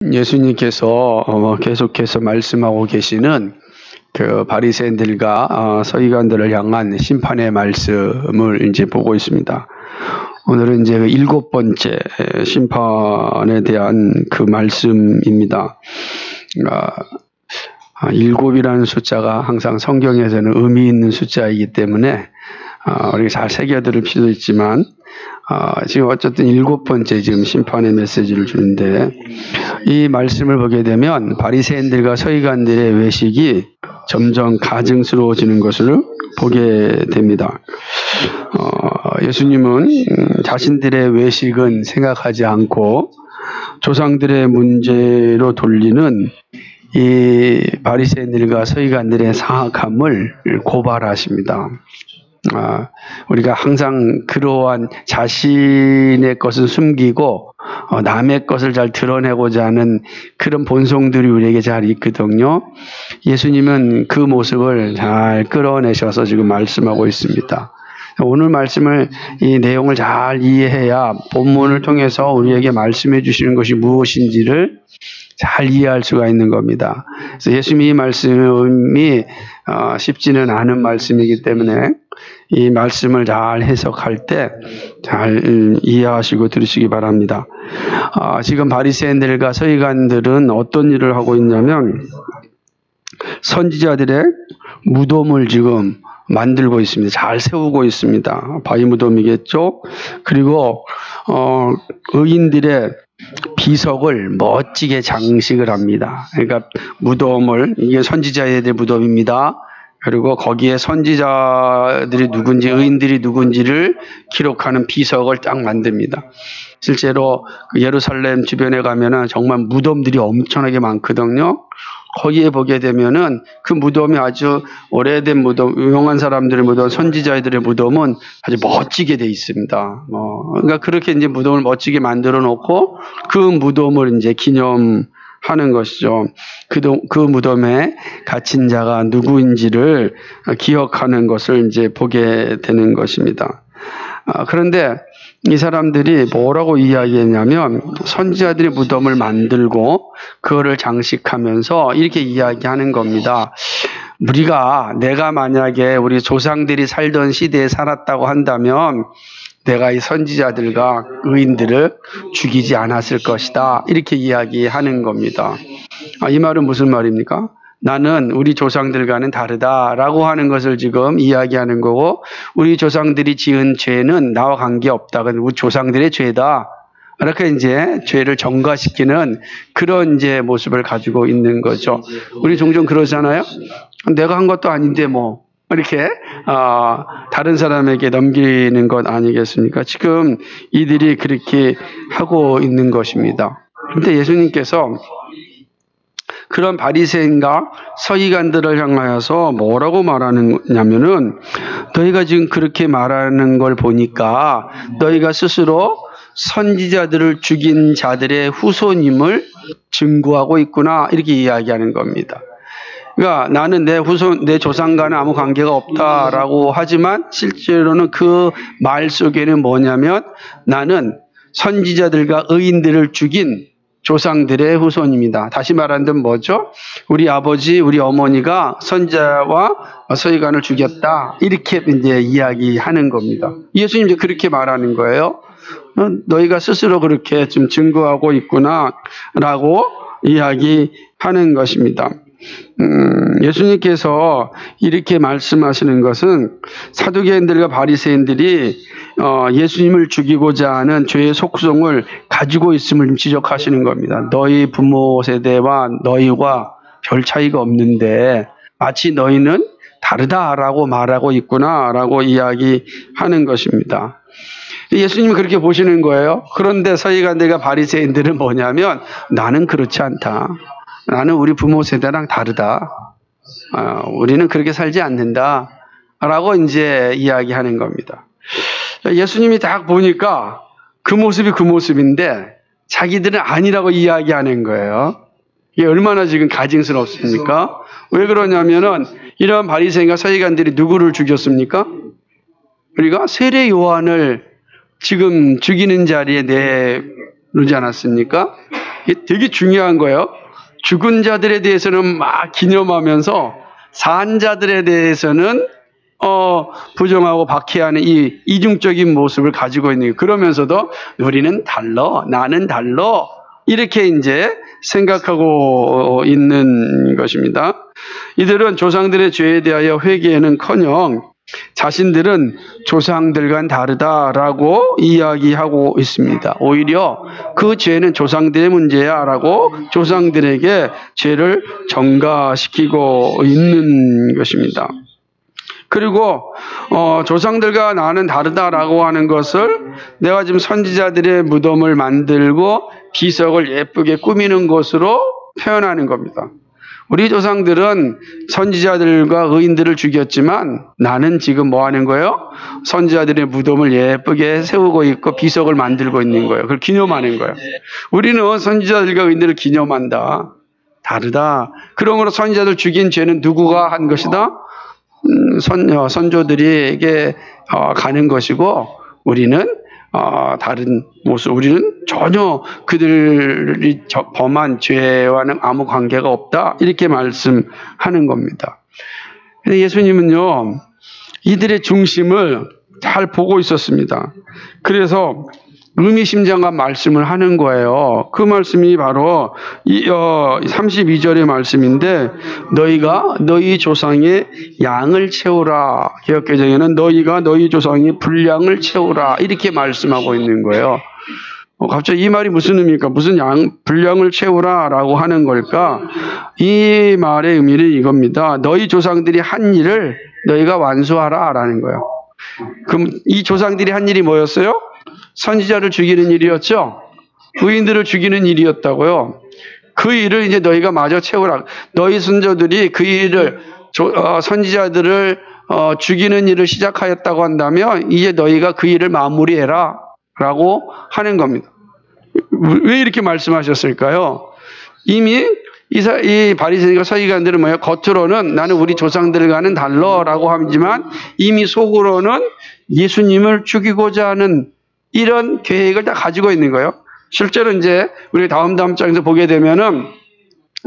예수님께서 계속해서 말씀하고 계시는 그 바리새인들과 서기관들을 향한 심판의 말씀을 이제 보고 있습니다. 오늘은 이제 그 7번째 심판에 대한 그 말씀입니다. 7이라는 숫자가 항상 성경에서는 의미 있는 숫자이기 때문에 우리가 잘 새겨들을 필요도 있지만 지금 어쨌든 7번째 지금 심판의 메시지를 주는데, 이 말씀을 보게 되면 바리새인들과 서기관들의 외식이 점점 가증스러워지는 것을 보게 됩니다. 예수님은 자신들의 외식은 생각하지 않고 조상들의 문제로 돌리는 이 바리새인들과 서기관들의 사악함을 고발하십니다. 우리가 항상 그러한 자신의 것을 숨기고 남의 것을 잘 드러내고자 하는 그런 본성들이 우리에게 잘 있거든요. 예수님은 그 모습을 잘 끌어내셔서 지금 말씀하고 있습니다. 오늘 말씀을, 이 내용을 잘 이해해야 본문을 통해서 우리에게 말씀해 주시는 것이 무엇인지를 잘 이해할 수가 있는 겁니다. 그래서 예수님이 이 말씀이 쉽지는 않은 말씀이기 때문에 이 말씀을 잘 해석할 때 잘 이해하시고 들으시기 바랍니다. 지금 바리새인들과 서기관들은 어떤 일을 하고 있냐면 선지자들의 무덤을 지금 만들고 있습니다. 잘 세우고 있습니다. 바위 무덤이겠죠. 그리고 의인들의 비석을 멋지게 장식을 합니다. 그러니까 무덤을, 이게 선지자들의 무덤입니다. 그리고 거기에 선지자들이 누군지, 의인들이 누군지를 기록하는 비석을 딱 만듭니다. 실제로 그 예루살렘 주변에 가면은 정말 무덤들이 엄청나게 많거든요. 거기에 보게 되면은 그 무덤이 아주 오래된 무덤, 유명한 사람들의 무덤, 선지자들의 무덤은 아주 멋지게 돼 있습니다. 그러니까 그렇게 이제 무덤을 멋지게 만들어 놓고 그 무덤을 이제 기념하는 것이죠. 그 무덤에 갇힌 자가 누구인지를 기억하는 것을 이제 보게 되는 것입니다. 그런데 이 사람들이 뭐라고 이야기했냐면, 선지자들의 무덤을 만들고 그거를 장식하면서 이렇게 이야기하는 겁니다. 내가 만약에 우리 조상들이 살던 시대에 살았다고 한다면 내가 이 선지자들과 의인들을 죽이지 않았을 것이다. 이렇게 이야기하는 겁니다. 이 말은 무슨 말입니까? 나는 우리 조상들과는 다르다라고 하는 것을 지금 이야기하는 거고, 우리 조상들이 지은 죄는 나와 관계없다. 우리 조상들의 죄다. 이렇게 이제 죄를 전가시키는 그런 이제 모습을 가지고 있는 거죠. 우리 종종 그러잖아요. 내가 한 것도 아닌데 이렇게 다른 사람에게 넘기는 것 아니겠습니까? 지금 이들이 그렇게 하고 있는 것입니다. 그런데 예수님께서 그런 바리새인과 서기관들을 향하여서 뭐라고 말하느냐면은, 너희가 지금 그렇게 말하는 걸 보니까 너희가 스스로 선지자들을 죽인 자들의 후손임을 증거하고 있구나, 이렇게 이야기하는 겁니다. 그러니까 나는 내 조상과는 아무 관계가 없다라고 하지만 실제로는 그 말 속에는 뭐냐면, 나는 선지자들과 의인들을 죽인 조상들의 후손입니다. 다시 말하면 뭐죠? 우리 아버지, 우리 어머니가 선지자와 서기관을 죽였다, 이렇게 이제 이야기하는 겁니다. 예수님 이제 그렇게 말하는 거예요. 너희가 스스로 그렇게 좀 증거하고 있구나라고 이야기하는 것입니다. 예수님께서 이렇게 말씀하시는 것은 사두개인들과 바리새인들이 예수님을 죽이고자 하는 죄의 속성을 가지고 있음을 지적하시는 겁니다. 너희 부모 세대와 너희와 별 차이가 없는데 마치 너희는 다르다라고 말하고 있구나라고 이야기하는 것입니다. 예수님이 그렇게 보시는 거예요. 그런데 서기관들과 바리새인들은 뭐냐면, 나는 그렇지 않다. 나는 우리 부모 세대랑 다르다. 우리는 그렇게 살지 않는다. 라고 이제 이야기하는 겁니다. 예수님이 딱 보니까 그 모습이 그 모습인데 자기들은 아니라고 이야기하는 거예요. 이게 얼마나 지금 가증스럽습니까? 왜 그러냐면은 이런 바리새인과 서기관들이 누구를 죽였습니까? 우리가 세례 요한을 지금 죽이는 자리에 내놓지 않았습니까? 이게 되게 중요한 거예요. 죽은 자들에 대해서는 막 기념하면서 산 자들에 대해서는 부정하고 박해하는 이 이중적인 모습을 가지고 있는 거예요. 그러면서도 우리는 달라, 나는 달라, 이렇게 이제 생각하고 있는 것입니다. 이들은 조상들의 죄에 대하여 회개는커녕 자신들은 조상들과는 다르다라고 이야기하고 있습니다. 오히려 그 죄는 조상들의 문제야라고 조상들에게 죄를 전가시키고 있는 것입니다. 그리고 조상들과 나는 다르다라고 하는 것을 내가 지금 선지자들의 무덤을 만들고 비석을 예쁘게 꾸미는 것으로 표현하는 겁니다. 우리 조상들은 선지자들과 의인들을 죽였지만 나는 지금 뭐 하는 거예요? 선지자들의 무덤을 예쁘게 세우고 있고 비석을 만들고 있는 거예요. 그걸 기념하는 거예요. 우리는 선지자들과 의인들을 기념한다. 다르다. 그러므로 선지자들 죽인 죄는 누구가 한 것이다? 선조들에게 가는 것이고 우리는 다른 모습, 우리는 전혀 그들이 범한 죄와는 아무 관계가 없다. 이렇게 말씀하는 겁니다. 근데 예수님은요, 이들의 중심을 잘 보고 있었습니다. 그래서 의미심장한 말씀을 하는 거예요. 그 말씀이 바로 32절의 말씀인데 너희가 너희 조상의 양을 채우라. 개역개정에는 너희가 너희 조상의 분량을 채우라. 이렇게 말씀하고 있는 거예요. 갑자기 이 말이 무슨 의미입니까? 무슨 분량을 채우라 라고 하는 걸까? 이 말의 의미는 이겁니다. 너희 조상들이 한 일을 너희가 완수하라 라는 거예요. 그럼 이 조상들이 한 일이 뭐였어요? 선지자를 죽이는 일이었죠. 의인들을 죽이는 일이었다고요. 그 일을 이제 너희가 마저 채우라. 너희 선조들이 그 일을 선지자들을 죽이는 일을 시작하였다고 한다면 이제 너희가 그 일을 마무리해라 라고 하는 겁니다. 왜 이렇게 말씀하셨을까요? 이미 이 바리새인과 서기관들은 뭐예요? 겉으로는 나는 우리 조상들과는 달라라고 하지만 이미 속으로는 예수님을 죽이고자 하는 이런 계획을 다 가지고 있는 거예요. 실제로 이제 우리 다음 장에서 보게 되면은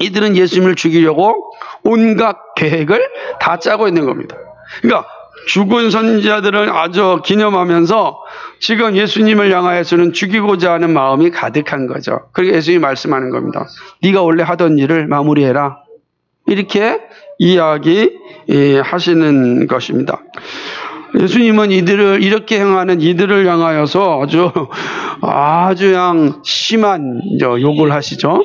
이들은 예수님을 죽이려고 온갖 계획을 다 짜고 있는 겁니다. 그러니까 죽은 선지자들을 아주 기념하면서 지금 예수님을 향하여서는 죽이고자 하는 마음이 가득한 거죠. 그리고 예수님이 말씀하는 겁니다. 네가 원래 하던 일을 마무리해라. 이렇게 이야기하시는 것입니다. 예수님은 이렇게 행하는 이들을 향하여서 아주 심한 욕을 하시죠.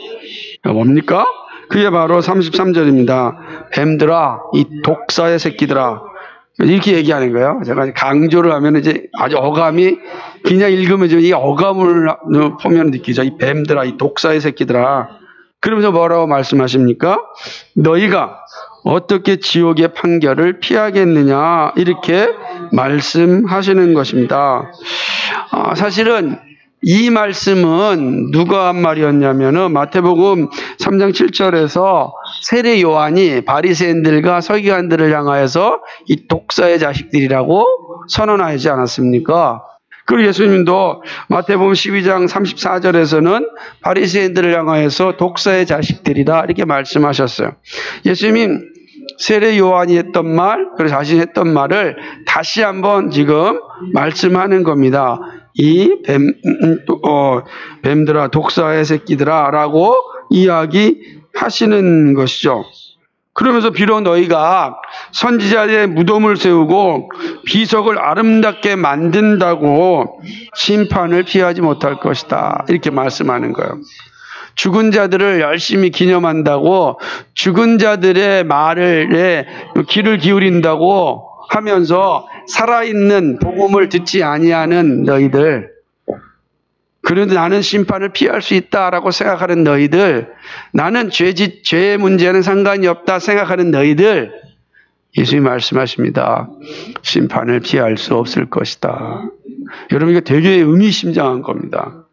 뭡니까? 그게 바로 33절입니다. 뱀들아, 이 독사의 새끼들아. 이렇게 얘기하는 거예요. 제가 강조를 하면 이제 아주 어감이 그냥 읽으면 이 어감을 보면 느끼죠. 이 뱀들아, 이 독사의 새끼들아. 그러면서 뭐라고 말씀하십니까? 너희가 어떻게 지옥의 판결을 피하겠느냐 이렇게 말씀하시는 것입니다. 사실은 이 말씀은 누가 한 말이었냐면은 마태복음 3장 7절에서 세례 요한이 바리새인들과 서기관들을 향하여서 이 독사의 자식들이라고 선언하지 않았습니까? 그리고 예수님도 마태복음 12장 34절에서는 바리새인들을 향하여서 독사의 자식들이다 이렇게 말씀하셨어요. 예수님이 세례 요한이 했던 말, 그리고 자신이 했던 말을 다시 한번 지금 말씀하는 겁니다. 이 뱀들아, 독사의 새끼들아 라고 이야기하시는 것이죠. 그러면서 비록 너희가 선지자의 무덤을 세우고 비석을 아름답게 만든다고 심판을 피하지 못할 것이다. 이렇게 말씀하는 거예요. 죽은 자들을 열심히 기념한다고 죽은 자들의 말에 귀를 기울인다고 하면서 살아있는 복음을 듣지 아니하는 너희들, 그래도 나는 심판을 피할 수 있다라고 생각하는 너희들, 나는 죄의 문제는 상관이 없다 생각하는 너희들, 예수님이 말씀하십니다. 심판을 피할 수 없을 것이다. 여러분, 이거 되게 의미심장한 겁니다.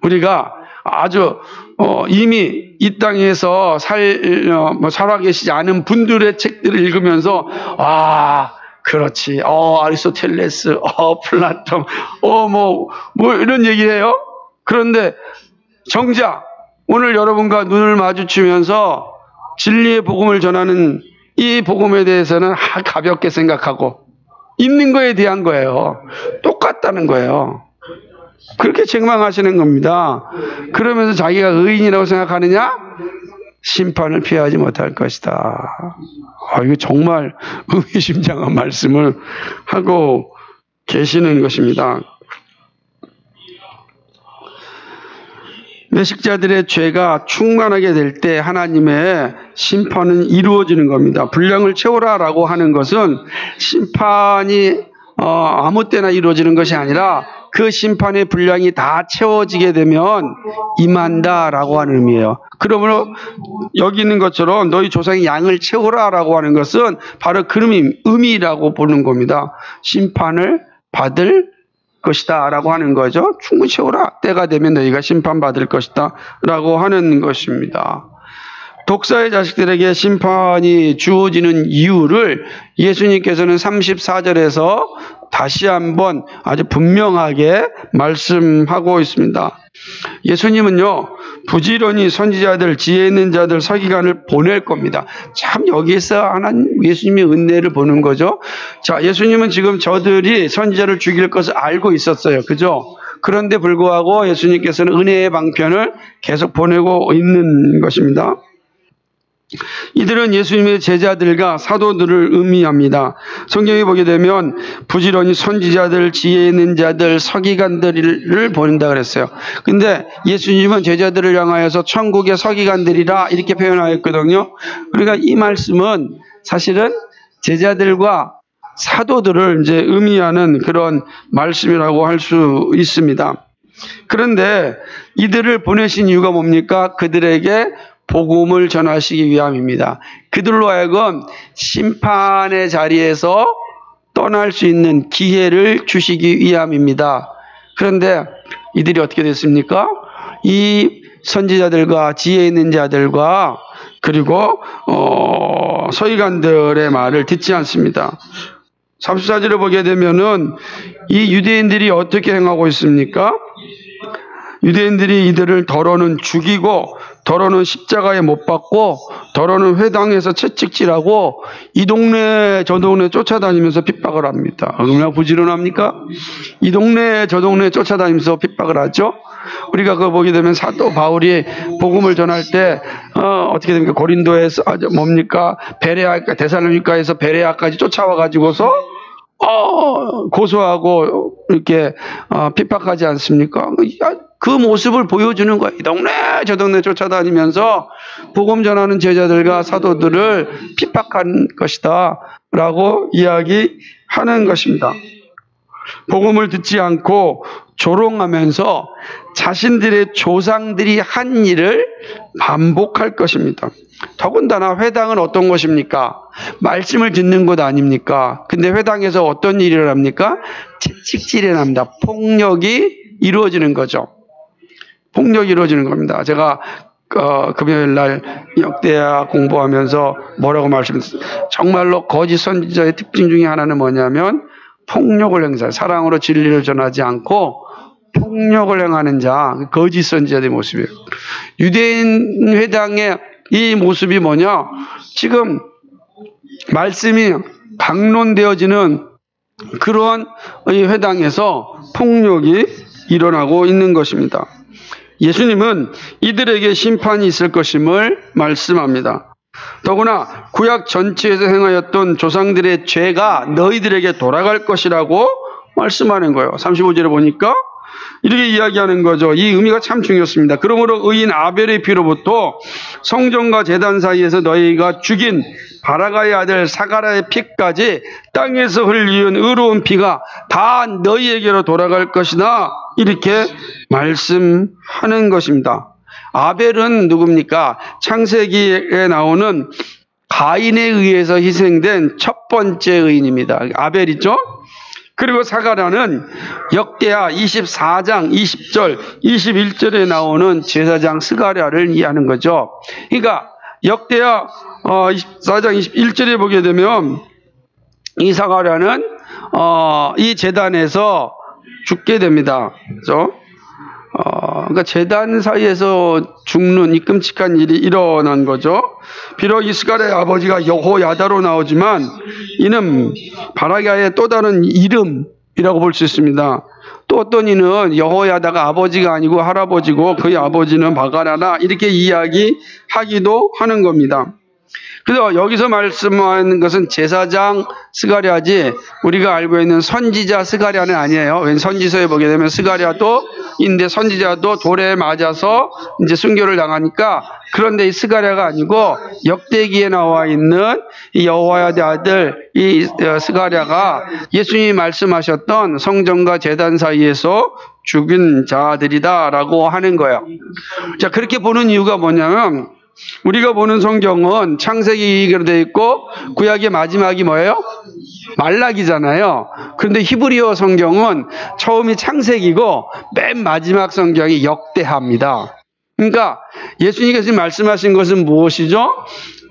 우리가 아주 이미 이 땅에서 살아계시지 않은 분들의 책들을 읽으면서 그렇지, 아리스토텔레스, 플라톤, 뭐 이런 얘기해요. 그런데 정작 오늘 여러분과 눈을 마주치면서 진리의 복음을 전하는 이 복음에 대해서는 가볍게 생각하고 있는 거에 대한 거예요. 똑같다는 거예요. 그렇게 책망하시는 겁니다. 그러면서 자기가 의인이라고 생각하느냐? 심판을 피하지 못할 것이다. 이거 정말 의미심장한 말씀을 하고 계시는 것입니다. 외식자들의 죄가 충만하게 될 때 하나님의 심판은 이루어지는 겁니다. 분량을 채우라라고 하는 것은 심판이 아무 때나 이루어지는 것이 아니라 그 심판의 분량이 다 채워지게 되면 임한다라고 하는 의미예요. 그러므로 여기 있는 것처럼 너희 조상의 양을 채우라라고 하는 것은 바로 그 의미라고 보는 겁니다. 심판을 받을 것이다 라고 하는 거죠. 충분히 채우라. 때가 되면 너희가 심판받을 것이다 라고 하는 것입니다. 독사의 자식들에게 심판이 주어지는 이유를 예수님께서는 34절에서 다시 한번 아주 분명하게 말씀하고 있습니다. 예수님은요, 부지런히 선지자들, 지혜 있는 자들, 서기관을 보낼 겁니다. 참 여기에서 하나님 예수님의 은혜를 보는 거죠. 자, 예수님은 지금 저들이 선지자를 죽일 것을 알고 있었어요. 그죠? 그런데 불구하고 예수님께서는 은혜의 방편을 계속 보내고 있는 것입니다. 이들은 예수님의 제자들과 사도들을 의미합니다. 성경에 보게 되면 부지런히 선지자들, 지혜 있는 자들, 서기관들을 보낸다 그랬어요. 근데 예수님은 제자들을 향하여서 천국의 서기관들이라 이렇게 표현하였거든요. 그러니까 이 말씀은 사실은 제자들과 사도들을 이제 의미하는 그런 말씀이라고 할 수 있습니다. 그런데 이들을 보내신 이유가 뭡니까? 그들에게 복음을 전하시기 위함입니다. 그들로 하여금 심판의 자리에서 떠날 수 있는 기회를 주시기 위함입니다. 그런데 이들이 어떻게 됐습니까? 이 선지자들과 지혜 있는 자들과 그리고 서기관들의 말을 듣지 않습니다. 34절을 보게 되면은 이 유대인들이 어떻게 행하고 있습니까? 유대인들이 이들을 더러는 죽이고 더러는 십자가에 못 박고 더러는 회당에서 채찍질하고 이 동네 저 동네 쫓아다니면서 핍박을 합니다. 얼마나 부지런합니까? 이 동네 저 동네 쫓아다니면서 핍박을 하죠. 우리가 그거 보게 되면 사도 바울이 복음을 전할 때 어떻게 됩니까? 고린도에서 뭡니까? 베레아 데살로니가에서 베레아까지 쫓아와 가지고서 고소하고 이렇게 핍박하지 않습니까? 그 모습을 보여주는 거예요. 이 동네 저 동네 쫓아다니면서 복음 전하는 제자들과 사도들을 핍박한 것이다 라고 이야기하는 것입니다. 복음을 듣지 않고 조롱하면서 자신들의 조상들이 한 일을 반복할 것입니다. 더군다나 회당은 어떤 곳입니까? 말씀을 듣는 곳 아닙니까? 근데 회당에서 어떤 일을 합니까? 채찍질이 납니다. 폭력이 이루어지는 거죠. 폭력이 이루어지는 겁니다. 제가 금요일 날 역대하 공부하면서 뭐라고 말씀드렸어요? 정말로 거짓 선지자의 특징 중에 하나는 뭐냐면 폭력을 행사해요. 사랑으로 진리를 전하지 않고 폭력을 행하는 자, 거짓 선지자의 모습이에요. 유대인 회당의 이 모습이 뭐냐? 지금 말씀이 강론되어지는 그러한 이 회당에서 폭력이 일어나고 있는 것입니다. 예수님은 이들에게 심판이 있을 것임을 말씀합니다. 더구나 구약 전체에서 행하였던 조상들의 죄가 너희들에게 돌아갈 것이라고 말씀하는 거예요. 35절에 보니까 이렇게 이야기하는 거죠. 이 의미가 참 중요했습니다. 그러므로 의인 아벨의 피로부터 성전과 제단 사이에서 너희가 죽인 바라가의 아들 사가라의 피까지 땅에서 흘리는 의로운 피가 다 너희에게로 돌아갈 것이다. 이렇게 말씀하는 것입니다. 아벨은 누굽니까? 창세기에 나오는 가인에 의해서 희생된 첫 번째 의인입니다. 아벨이죠? 그리고 사가라는 역대하 24장 20절, 21절에 나오는 제사장 스가랴를 이해하는 거죠. 그러니까 역대하 24장 21절에 보게 되면 이 사가랴는 이 제단에서 죽게 됩니다. 그렇죠? 그러니까 제단 사이에서 죽는 이 끔찍한 일이 일어난 거죠. 비록 이스가랴의 아버지가 여호야다로 나오지만 이는 바라기아의 또 다른 이름이라고 볼 수 있습니다. 또 어떤 이는 여호야다가 아버지가 아니고 할아버지고 그의 아버지는 바가라나 이렇게 이야기하기도 하는 겁니다. 그래서 여기서 말씀하는 것은 제사장 스가랴지 우리가 알고 있는 선지자 스가랴는 아니에요. 왠 선지서에 보게 되면 스가랴도 인데 선지자도 돌에 맞아서 이제 순교를 당하니까 그런데 이 스가랴가 아니고 역대기에 나와 있는 이 여호야다 아들 이 스가랴가 예수님이 말씀하셨던 성전과 제단 사이에서 죽은 자들이다라고 하는 거예요. 자, 그렇게 보는 이유가 뭐냐면 우리가 보는 성경은 창세기로 되어 있고 구약의 마지막이 뭐예요? 말라기잖아요. 그런데 히브리어 성경은 처음이 창세기고 맨 마지막 성경이 역대하입니다. 그러니까 예수님께서 말씀하신 것은 무엇이죠?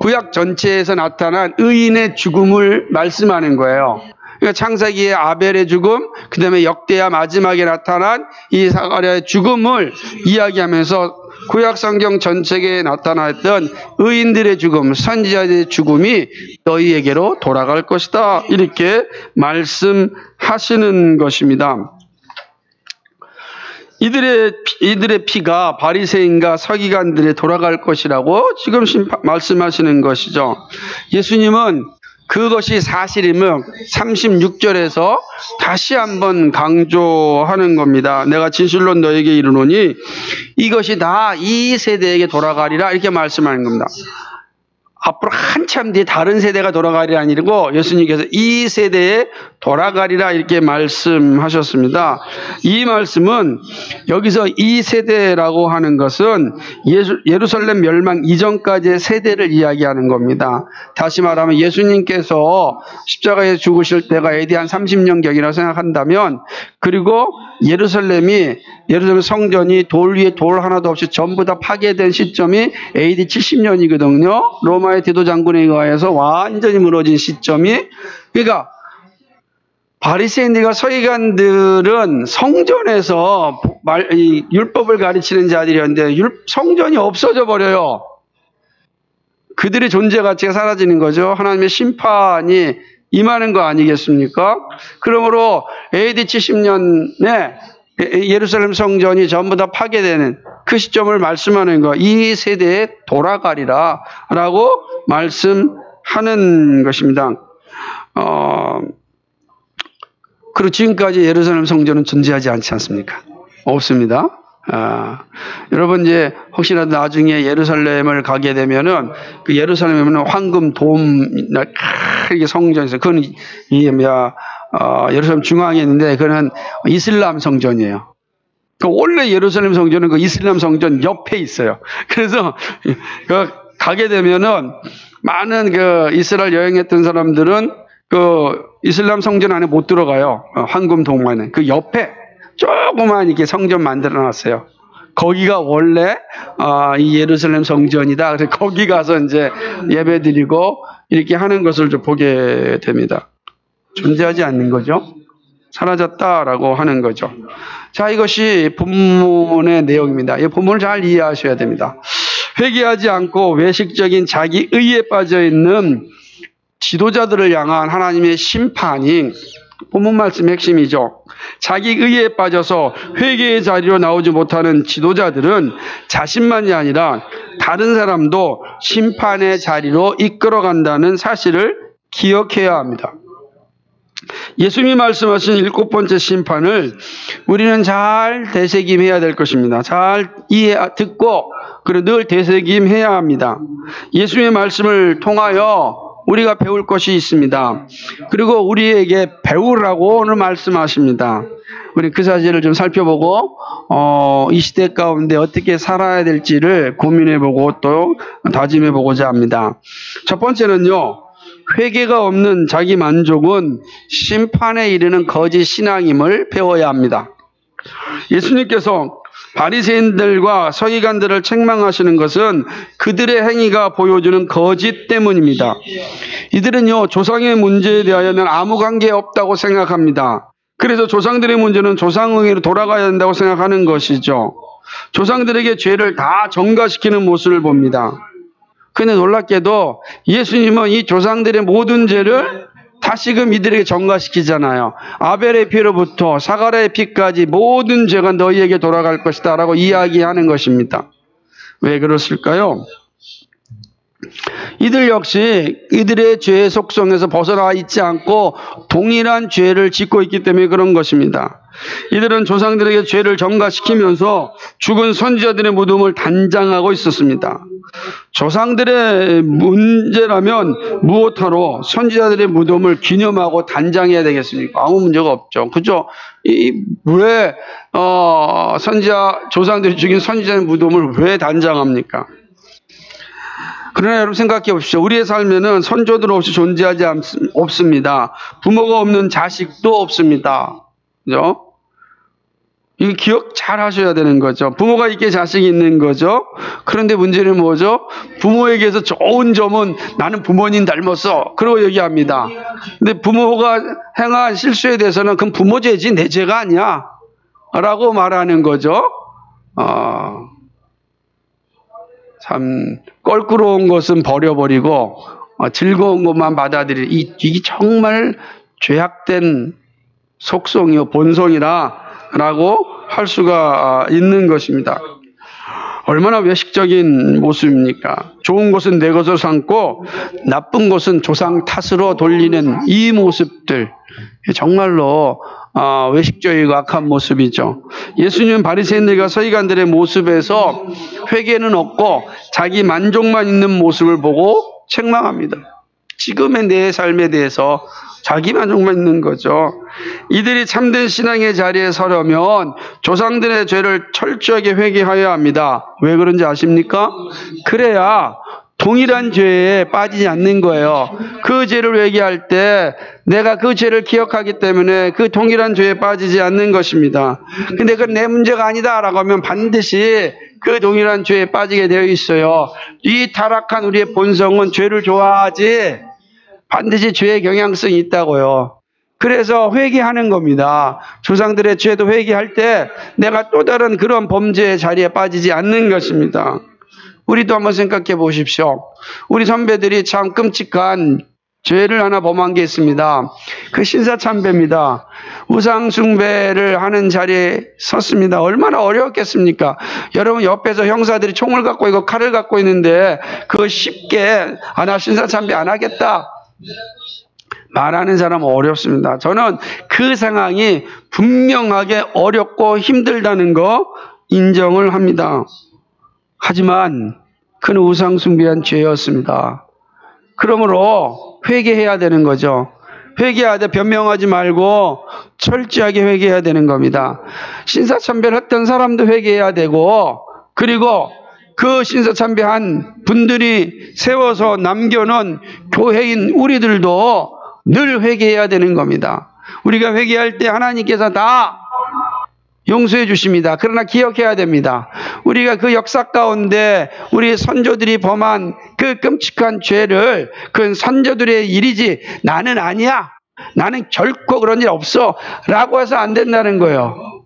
구약 전체에서 나타난 의인의 죽음을 말씀하는 거예요. 그러니까 창세기의 아벨의 죽음, 그 다음에 역대하 마지막에 나타난 이 사가랴의 죽음을 이야기하면서 구약 성경 전체에 나타났던 의인들의 죽음, 선지자들의 죽음이 너희에게로 돌아갈 것이다. 이렇게 말씀하시는 것입니다. 이들의 피가 바리새인과 서기관들에 돌아갈 것이라고 지금 말씀하시는 것이죠. 예수님은 그것이 사실이면 36절에서 다시 한번 강조하는 겁니다. 내가 진실로 너에게 이르노니 이것이 다 이 세대에게 돌아가리라 이렇게 말씀하는 겁니다. 앞으로 한참 뒤에 다른 세대가 돌아가리라 아니고 예수님께서 이 세대에 돌아가리라 이렇게 말씀하셨습니다. 이 말씀은 여기서 이 세대라고 하는 것은 예루살렘 멸망 이전까지의 세대를 이야기하는 겁니다. 다시 말하면 예수님께서 십자가에 죽으실 때가 AD 한 30년경이라고 생각한다면 그리고 예루살렘 성전이 돌 위에 돌 하나도 없이 전부 다 파괴된 시점이 AD 70년이거든요. 로마의 디도 장군에 의해서 완전히 무너진 시점이. 그러니까 바리새인들과 서기관들은 성전에서 율법을 가르치는 자들이었는데 성전이 없어져 버려요. 그들의 존재 가치가 사라지는 거죠. 하나님의 심판이 임하는 거 아니겠습니까? 그러므로 AD 70년에 예루살렘 성전이 전부 다 파괴되는 그 시점을 말씀하는 거, 이 세대에 돌아가리라 라고 말씀하는 것입니다. 그리고 지금까지 예루살렘 성전은 존재하지 않지 않습니까? 없습니다. 여러분 이제 혹시라도 나중에 예루살렘을 가게 되면은 그 예루살렘에는 황금 돔 이렇게 성전에서 그건 예루살렘 중앙에 있는데 그거는 이슬람 성전이에요. 원래 예루살렘 성전은 그 이슬람 성전 옆에 있어요. 그래서 가게 되면은 많은 그 이스라엘 여행했던 사람들은 그 이슬람 성전 안에 못 들어가요. 황금 돔 안에 그 옆에 조그만 이렇게 성전 만들어 놨어요. 거기가 원래 이 예루살렘 성전이다. 그래서 거기 가서 이제 예배드리고 이렇게 하는 것을 좀 보게 됩니다. 존재하지 않는 거죠. 사라졌다라고 하는 거죠. 자, 이것이 본문의 내용입니다. 이 본문을 잘 이해하셔야 됩니다. 회개하지 않고 외식적인 자기 의에 빠져 있는 지도자들을 향한 하나님의 심판이 본문 말씀의 핵심이죠. 자기 의에 빠져서 회개의 자리로 나오지 못하는 지도자들은 자신만이 아니라 다른 사람도 심판의 자리로 이끌어간다는 사실을 기억해야 합니다. 예수님이 말씀하신 7번째 심판을 우리는 잘 되새김해야 될 것입니다. 잘 듣고 그리고 늘 되새김해야 합니다. 예수님의 말씀을 통하여 우리가 배울 것이 있습니다. 그리고 우리에게 배우라고 오늘 말씀하십니다. 우리 그 사실을 좀 살펴보고 이 시대 가운데 어떻게 살아야 될지를 고민해보고 또 다짐해보고자 합니다. 첫 번째는요. 회개가 없는 자기 만족은 심판에 이르는 거짓 신앙임을 배워야 합니다. 예수님께서 바리새인들과 서기관들을 책망하시는 것은 그들의 행위가 보여주는 거짓 때문입니다. 이들은요, 조상의 문제에 대하여는 아무 관계 없다고 생각합니다. 그래서 조상들의 문제는 조상에게로 돌아가야 한다고 생각하는 것이죠. 조상들에게 죄를 다 전가시키는 모습을 봅니다. 그런데 놀랍게도 예수님은 이 조상들의 모든 죄를 다시금 이들에게 전가시키잖아요. 아벨의 피로부터 사가랴의 피까지 모든 죄가 너희에게 돌아갈 것이다 라고 이야기하는 것입니다. 왜 그렇을까요? 이들 역시 이들의 죄의 속성에서 벗어나 있지 않고 동일한 죄를 짓고 있기 때문에 그런 것입니다. 이들은 조상들에게 죄를 전가시키면서 죽은 선지자들의 무덤을 단장하고 있었습니다. 조상들의 문제라면 무엇하러 선지자들의 무덤을 기념하고 단장해야 되겠습니까? 아무 문제가 없죠. 그죠? 왜 조상들이 죽인 선지자의 무덤을 왜 단장합니까? 그러나 여러분 생각해 보십시오. 우리의 삶에는 선조들 없이 존재하지 없습니다. 부모가 없는 자식도 없습니다. 그죠? 이거 기억 잘 하셔야 되는 거죠. 부모가 있게 자식이 있는 거죠. 그런데 문제는 뭐죠? 부모에게서 좋은 점은 나는 부모님 닮았어. 그러고 얘기합니다. 근데 부모가 행한 실수에 대해서는 그건 부모 죄지 내 죄가 아니야. 라고 말하는 거죠. 참 껄끄러운 것은 버려버리고 즐거운 것만 이게 정말 죄악된 속성이요 본성이라고 할 수가 있는 것입니다. 얼마나 외식적인 모습입니까? 좋은 것은 내 것으로 삼고 나쁜 것은 조상 탓으로 돌리는 이 모습들 정말로 외식적이고 악한 모습이죠. 예수님은 바리새인들과 서기관들의 모습에서 회개는 없고 자기 만족만 있는 모습을 보고 책망합니다. 지금의 내 삶에 대해서 자기 만족만 있는 거죠. 이들이 참된 신앙의 자리에 서려면 조상들의 죄를 철저하게 회개하여야 합니다. 왜 그런지 아십니까? 그래야 동일한 죄에 빠지지 않는 거예요. 그 죄를 회개할 때 내가 그 죄를 기억하기 때문에 그 동일한 죄에 빠지지 않는 것입니다. 근데 그건 내 문제가 아니다라고 하면 반드시 그 동일한 죄에 빠지게 되어 있어요. 이 타락한 우리의 본성은 죄를 좋아하지 반드시 죄의 경향성이 있다고요. 그래서 회개하는 겁니다. 조상들의 죄도 회개할 때 내가 또 다른 그런 범죄의 자리에 빠지지 않는 것입니다. 우리도 한번 생각해 보십시오. 우리 선배들이 참 끔찍한 죄를 하나 범한 게 있습니다. 그 신사참배입니다. 우상숭배를 하는 자리에 섰습니다. 얼마나 어려웠겠습니까? 여러분 옆에서 형사들이 총을 갖고 있고 칼을 갖고 있는데 그거 쉽게 나 신사참배 안 하겠다 말하는 사람은 어렵습니다. 저는 그 상황이 분명하게 어렵고 힘들다는 거 인정을 합니다. 하지만 그는 우상숭배한 죄였습니다. 그러므로 회개해야 되는 거죠. 회개하되 변명하지 말고 철저하게 회개해야 되는 겁니다. 신사참배를 했던 사람도 회개해야 되고 그리고 그 신사참배한 분들이 세워서 남겨놓은 교회인 우리들도 늘 회개해야 되는 겁니다. 우리가 회개할 때 하나님께서 다 용서해 주십니다. 그러나 기억해야 됩니다. 우리가 그 역사 가운데 우리 선조들이 범한 그 끔찍한 죄를 그건 선조들의 일이지 나는 아니야. 나는 결코 그런 일 없어. 라고 해서 안 된다는 거예요.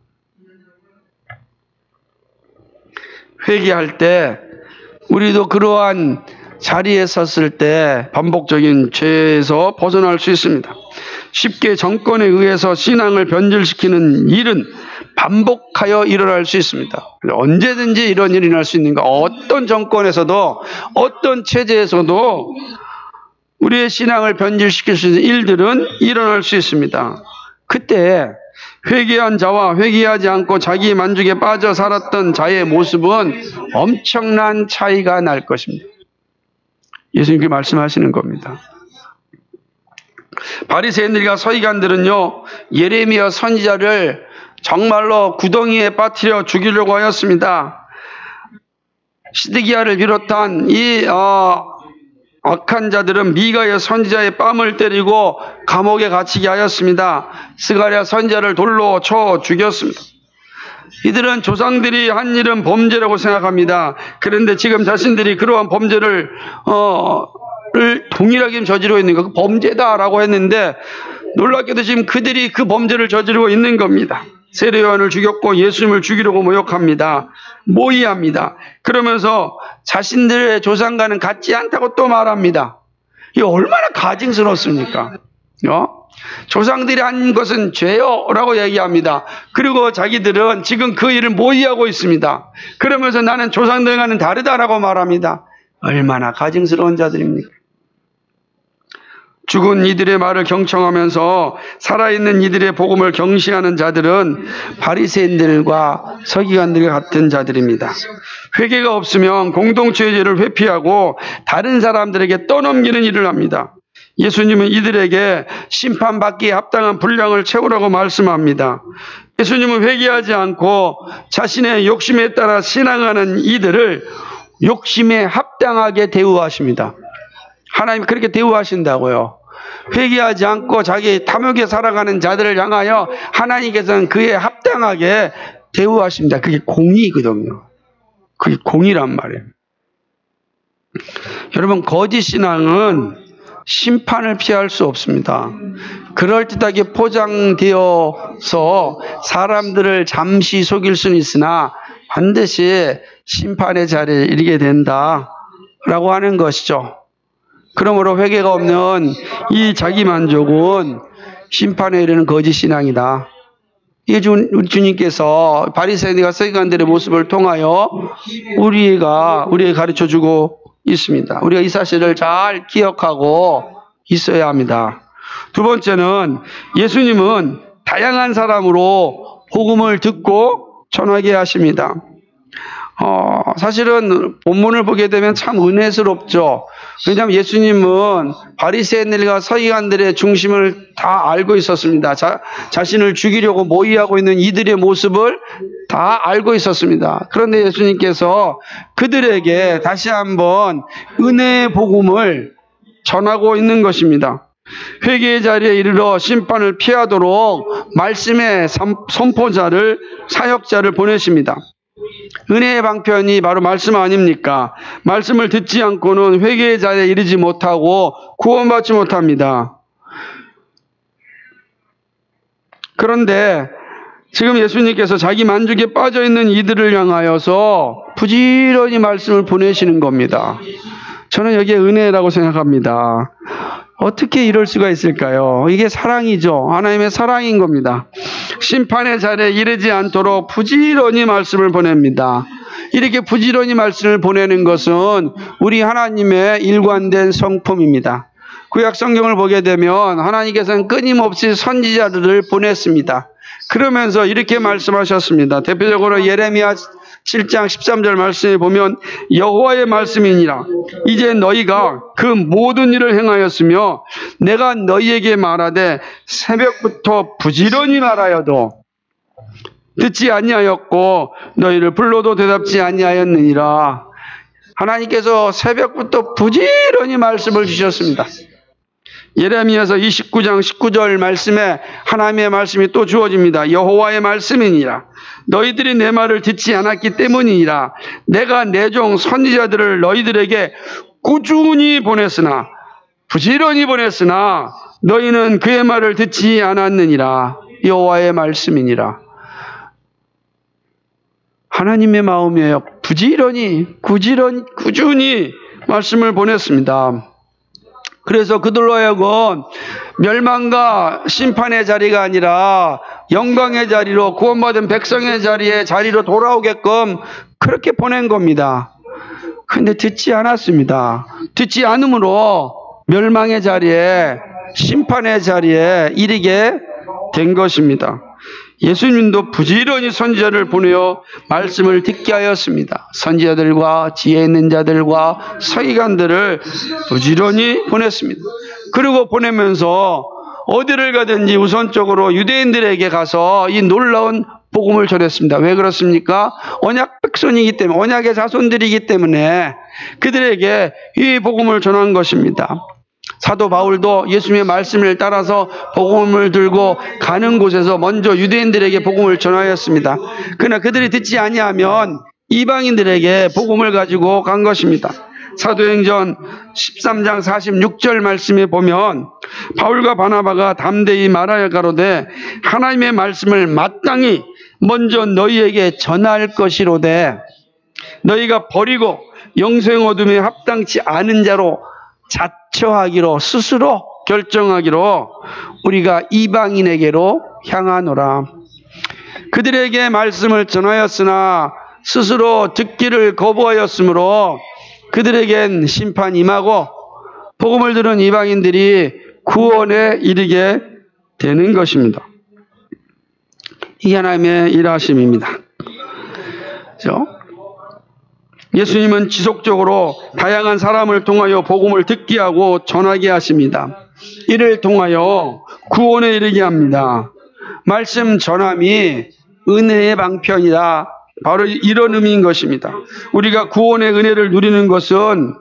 회개할 때 우리도 그러한 자리에 섰을 때 반복적인 죄에서 벗어날 수 있습니다. 쉽게 정권에 의해서 신앙을 변질시키는 일은 반복하여 일어날 수 있습니다. 언제든지 이런 일이 일어날 수 있는가? 어떤 정권에서도 어떤 체제에서도 우리의 신앙을 변질시킬 수 있는 일들은 일어날 수 있습니다. 그때 회개한 자와 회개하지 않고 자기 만족에 빠져 살았던 자의 모습은 엄청난 차이가 날 것입니다. 예수님께 말씀하시는 겁니다. 바리새인들과 서기관들은요 예레미야 선지자를 정말로 구덩이에 빠뜨려 죽이려고 하였습니다. 시드기야를 비롯한 이 악한 자들은 미가의 선지자의 뺨을 때리고 감옥에 갇히게 하였습니다. 스가랴 선지자를 돌로 쳐 죽였습니다. 이들은 조상들이 한 일은 범죄라고 생각합니다. 그런데 지금 자신들이 그러한 범죄를 동일하게 저지르고 있는 거, 그 범죄다라고 했는데 놀랍게도 지금 그들이 그 범죄를 저지르고 있는 겁니다. 세례 요한을 죽였고 예수님을 죽이려고 모욕합니다. 모의합니다. 그러면서 자신들의 조상과는 같지 않다고 또 말합니다. 이게 얼마나 가증스럽습니까? 조상들이 한 것은 죄요 라고 얘기합니다. 그리고 자기들은 지금 그 일을 모의하고 있습니다. 그러면서 나는 조상들과는 다르다라고 말합니다. 얼마나 가증스러운 자들입니까? 죽은 이들의 말을 경청하면서 살아있는 이들의 복음을 경시하는 자들은 바리새인들과 서기관들 같은 자들입니다. 회개가 없으면 공동체의 죄를 회피하고 다른 사람들에게 떠넘기는 일을 합니다. 예수님은 이들에게 심판받기에 합당한 분량을 채우라고 말씀합니다. 예수님은 회개하지 않고 자신의 욕심에 따라 신앙하는 이들을 욕심에 합당하게 대우하십니다. 하나님이 그렇게 대우하신다고요. 회개하지 않고 자기 탐욕에 살아가는 자들을 향하여 하나님께서는 그에 합당하게 대우하십니다. 그게 공의거든요. 그게 공의란 말이에요. 여러분, 거짓 신앙은 심판을 피할 수 없습니다. 그럴듯하게 포장되어서 사람들을 잠시 속일 수는 있으나 반드시 심판의 자리에 이르게 된다라고 하는 것이죠. 그러므로 회개가 없는 이 자기만족은 심판에 이르는 거짓 신앙이다. 이게 주님께서 바리새인과 서기관들의 모습을 통하여 우리에게 가르쳐주고 있습니다. 우리가 이 사실을 잘 기억하고 있어야 합니다. 두 번째는 예수님은 다양한 사람으로 복음을 듣고 전하게 하십니다. 사실은 본문을 보게 되면 참 은혜스럽죠. 왜냐하면 예수님은 바리새인들과 서기관들의 중심을 다 알고 있었습니다. 자신을 죽이려고 모의하고 있는 이들의 모습을 다 알고 있었습니다. 그런데 예수님께서 그들에게 다시 한번 은혜의 복음을 전하고 있는 것입니다. 회개의 자리에 이르러 심판을 피하도록 말씀의 선포자를, 사역자를 보내십니다. 은혜의 방편이 바로 말씀 아닙니까? 말씀을 듣지 않고는 회개의 자리에 이르지 못하고 구원받지 못합니다. 그런데 지금 예수님께서 자기 만족에 빠져있는 이들을 향하여서 부지런히 말씀을 보내시는 겁니다. 저는 여기에 은혜라고 생각합니다. 어떻게 이럴 수가 있을까요? 이게 사랑이죠. 하나님의 사랑인 겁니다. 심판의 자리에 이르지 않도록 부지런히 말씀을 보냅니다. 이렇게 부지런히 말씀을 보내는 것은 우리 하나님의 일관된 성품입니다. 구약 성경을 보게 되면 하나님께서는 끊임없이 선지자들을 보냈습니다. 그러면서 이렇게 말씀하셨습니다. 대표적으로 예레미야 7장 13절 말씀에 보면 여호와의 말씀이니라. 이제 너희가 그 모든 일을 행하였으며 내가 너희에게 말하되 새벽부터 부지런히 말하여도 듣지 아니하였고 너희를 불러도 대답지 아니하였느니라. 하나님께서 새벽부터 부지런히 말씀을 주셨습니다. 예레미야서 29장 19절 말씀에 하나님의 말씀이 또 주어집니다. 여호와의 말씀이니라. 너희들이 내 말을 듣지 않았기 때문이니라. 내가 내 종 선지자들을 너희들에게 꾸준히 보냈으나, 부지런히 보냈으나 너희는 그의 말을 듣지 않았느니라. 여호와의 말씀이니라. 하나님의 마음이에요. 부지런히, 꾸준히 말씀을 보냈습니다. 그래서 그들로 하여금 멸망과 심판의 자리가 아니라 영광의 자리로, 구원받은 백성의 자리로 돌아오게끔 그렇게 보낸 겁니다. 그런데 듣지 않았습니다. 듣지 않으므로 멸망의 자리에, 심판의 자리에 이르게 된 것입니다. 예수님도 부지런히 선지자를 보내어 말씀을 듣게 하였습니다. 선지자들과 지혜 있는 자들과 서기관들을 부지런히 보냈습니다. 그리고 보내면서 어디를 가든지 우선적으로 유대인들에게 가서 이 놀라운 복음을 전했습니다. 왜 그렇습니까? 언약 백성이기 때문에, 언약의 자손들이기 때문에 그들에게 이 복음을 전한 것입니다. 사도 바울도 예수님의 말씀을 따라서 복음을 들고 가는 곳에서 먼저 유대인들에게 복음을 전하였습니다. 그러나 그들이 듣지 아니하면 이방인들에게 복음을 가지고 간 것입니다. 사도행전 13장 46절 말씀에 보면 바울과 바나바가 담대히 말하여 가로되 하나님의 말씀을 마땅히 먼저 너희에게 전할 것이로되 너희가 버리고 영생 어둠에 합당치 않은 자로 자처하기로 스스로 결정하기로 우리가 이방인에게로 향하노라. 그들에게 말씀을 전하였으나 스스로 듣기를 거부하였으므로 그들에겐 심판이 임하고 복음을 들은 이방인들이 구원에 이르게 되는 것입니다. 이게 하나님의 일하심입니다. 그렇죠? 예수님은 지속적으로 다양한 사람을 통하여 복음을 듣게 하고 전하게 하십니다. 이를 통하여 구원에 이르게 합니다. 말씀 전함이 은혜의 방편이다. 바로 이런 의미인 것입니다. 우리가 구원의 은혜를 누리는 것은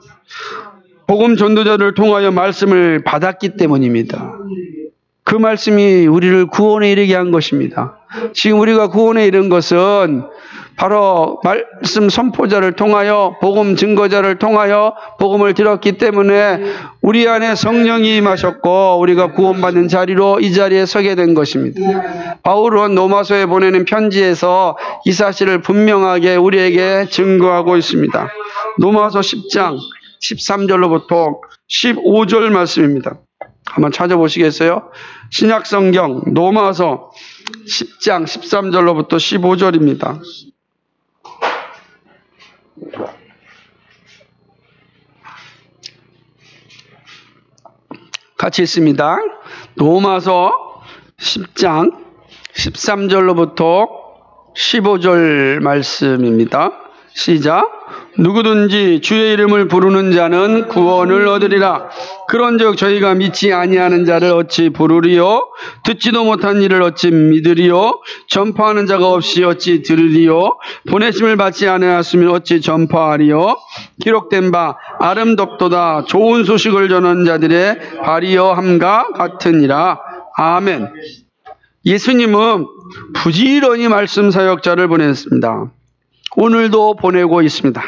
복음 전도자를 통하여 말씀을 받았기 때문입니다. 그 말씀이 우리를 구원에 이르게 한 것입니다. 지금 우리가 구원에 이른 것은 바로 말씀 선포자를 통하여 복음 증거자를 통하여 복음을 들었기 때문에 우리 안에 성령이 임하셨고 우리가 구원받는 자리로 이 자리에 서게 된 것입니다. 바울은 로마서에 보내는 편지에서 이 사실을 분명하게 우리에게 증거하고 있습니다. 로마서 10장 13절로부터 15절 말씀입니다. 한번 찾아보시겠어요? 신약성경 로마서 10장 13절로부터 15절입니다. 같이 있습니다. 로마서 10장 13절로부터 15절 말씀입니다. 시작. 누구든지 주의 이름을 부르는 자는 구원을 얻으리라. 그런즉 저희가 믿지 아니하는 자를 어찌 부르리요? 듣지도 못한 일을 어찌 믿으리요? 전파하는 자가 없이 어찌 들으리요? 보내심을 받지 아니하였으면 어찌 전파하리요? 기록된 바 아름답도다 좋은 소식을 전하는 자들의 발이여 함과 같으니라. 아멘. 예수님은 부지런히 말씀 사역자를 보냈습니다. 오늘도 보내고 있습니다.